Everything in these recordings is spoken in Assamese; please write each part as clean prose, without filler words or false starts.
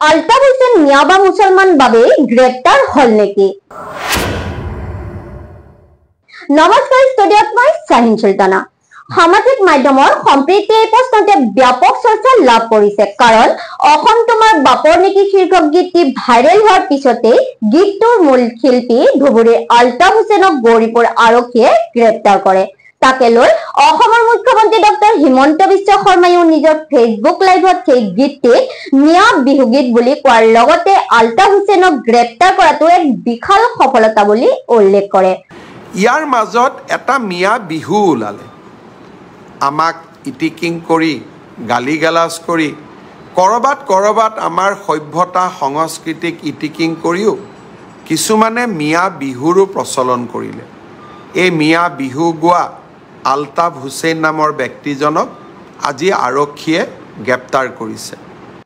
আলতাফ হোসেন মিয়া বা মুসলমান বাবে গ্ৰেপ্তাৰ হল নেকি? নমস্কাৰ, ষ্টুডিঅ'ত মই শাহিন সুলতানা। সামাজিক মাধ্যমৰ সম্প্ৰীতি এই প্ৰশ্নতে ব্যাপক চৰ্চা লাভ কৰিছে, কাৰণ অসম তোমাৰ বাপৰ নেকি শীৰ্ষক গীতটি ভাইৰেল হোৱাৰ পিছতেই গীতটোৰ মূল শিল্পী ধুবুৰীৰ আলতাফ হোসেনক গৌৰীপুৰ আৰক্ষীয়ে গ্ৰেপ্তাৰ কৰে। তাকে লৈ অসমৰ মুখ্যমন্ত্ৰী ডক্টৰ হিমন্ত বিশ্ব শৰ্মায়ো নিজৰ ফেচবুক লাইভত সেই গীতটিক মিয়া বিহু গীত বুলি কোৱাৰ লগতে আলতাফ হোসেনক গ্ৰেপ্তাৰ কৰাটো এক বিশাল সফলতা বুলি উল্লেখ কৰে। ইয়াৰ মাজত এটা মিয়া বিহু ওলালে, আমাক ইটিকিং কৰি গালি গালাজ কৰি কৰবাত আমাৰ সভ্যতা সংস্কৃতিক ইটিকিং কৰিও কিছুমানে মিয়া বিহুৰো প্ৰচলন কৰিলে। এই মিয়া বিহু গোৱা আলতাফ হোসেন নামৰ ব্যক্তিজনক আজি আৰক্ষীয়ে গ্ৰেপ্তাৰ কৰিছে।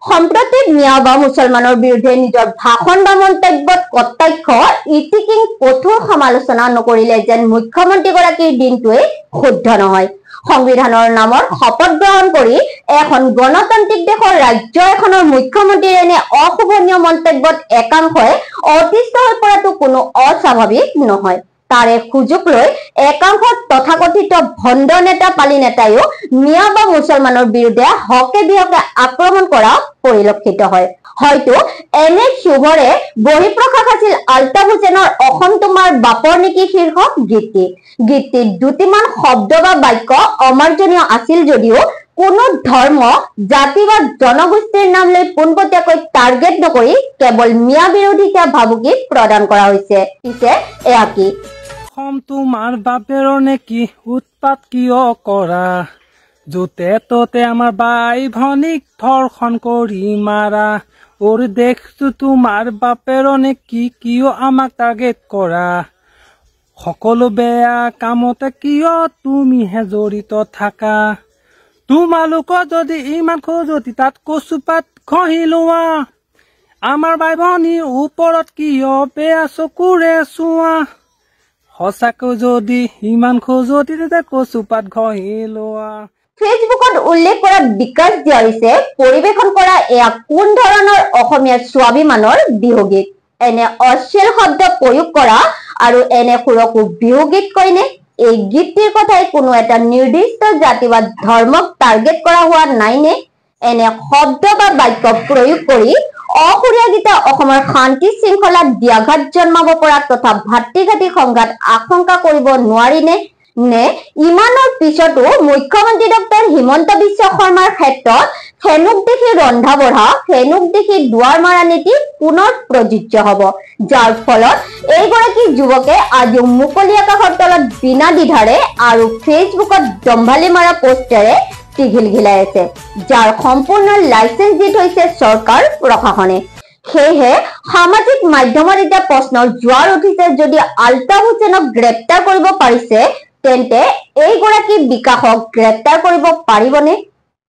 সম্প্ৰতি মিয়া বা মুছলমানৰ বিৰুদ্ধে নিজৰ ভাষণ বা মন্তব্যত কটাক্ষ ইটিকিং কঠোৰ সমালোচনা নকৰিলে যেন মুখ্যমন্ত্ৰীগৰাকীৰ দিনটোৱে শুদ্ধ নহয়। সংবিধানৰ নামত শপত গ্ৰহণ কৰি এখন গণতান্ত্ৰিক দেশৰ ৰাজ্য এখনৰ মুখ্যমন্ত্ৰীৰ এনে অশোভনীয় মন্তব্যত একাংশই অতিষ্ঠ হৈ পৰাটো কোনো অস্বাভাৱিক নহয়। তাৰে সুযোগ লৈ একাংশ তথাকথিত ভণ্ড নেতা পালি নেতাইও মিয়া বা মুছলমানৰ বিৰুদ্ধে হকে বিহকে আক্ৰমণ কৰা পৰিলক্ষিত হয়। হয়তো এনে শুভৰে বহিঃপ্ৰকাশ আছিল আলতাফ হোসেনৰ অসম তোমাৰ বাপৰ নেকি শীৰ্ষক গীতটিত দুটিমান শব্দ বা বাক্য অমাৰ্জনীয় আছিল যদিও কোনো ধৰ্ম, জাতি বা জনগোষ্ঠীৰ নাম লৈ পোনপটীয়াকৈ টাৰ্গেট নকৰি কেৱল মিয়া বিৰোধীতা ভাবুকি প্ৰদান কৰা হৈছে। পিছে এয়া কি? অসম তোমাৰ বাপেৰ নেকি উৎপাত কিয় কৰা, য'তে ত'তে আমাৰ বাই ভনীক ধৰ্ষণ কৰি মাৰা, ওৰ দেশটো তোমাৰ বাপেৰ নেকি কিয় আমাক টাৰ্গেট কৰা, সকলো বেয়া কামতে কিয় তুমিহে জড়িত থাকা, তোমালোকৰ যদি ইমান খজুৱতি তাত কচুপাত ঘঁহি লোৱা, আমাৰ বাই ভনীৰ ওপৰত কিয় বেয়া চকুৰে চোৱা, সঁচাকৈ যদি ইমান খজুৱতি তেতিয়া কচুপাত ঘঁহি লোৱা। ফেচবুকত উল্লেখ কৰা বিকাশ দিয়াৰিছে পৰিবেশন কৰা এয়া কোন ধৰণৰ অসমীয়া স্বাভিমানৰ বিহুগীত? এনে অশ্লীল শব্দ প্ৰয়োগ কৰা আৰু এনে সুৰকো বিহুগীত কয়নে? এই গীতটিৰ কথাই কোনো এটা নিৰ্দিষ্ট জাতি বা ধৰ্মক টাৰ্গেট কৰা হোৱা নাইনে? এনে শব্দ বা বাক্য প্ৰয়োগ কৰি অসমীয়া গীতে অসমৰ শান্তি শৃংখলাত ব্যাঘাত জন্মাব পৰা তথা ভাতৃঘাতী সংঘাত আশংকা কৰিব নোৱাৰিনে? নে ইমানৰ পিছতো মুখ্যমন্ত্ৰী ডক্টৰ হিমন্ত বিশ্ব শৰ্মাৰ ক্ষেত্ৰত ফেনুক দেখি ৰন্ধা বঢ়া, ফেনুক দেখি দুৱাৰ মাৰা নীতি পুনৰ প্ৰযোজ্য হব, যাৰ ফলত এইগৰাকী যুৱকে আজিও মুকলি আকাশৰ তলত বিনা দ্বিধাৰে আৰু ফেচবুকত দম্ভালি মাৰা পোষ্টেৰে টিঘিলঘিলাই আছে, যাৰ সম্পূৰ্ণ লাইচেন্স দি থৈছে চৰকাৰ প্ৰশাসনে। সেয়েহে সামাজিক মাধ্যমত এতিয়া প্ৰশ্নৰ জোৱাৰ উঠিছে, যদি আলতাফ হোসেনক গ্ৰেপ্তাৰ কৰিব পাৰিছে তেন্তে এইগৰাকী বিকাশক গ্ৰেপ্তাৰ কৰিব পাৰিবনে?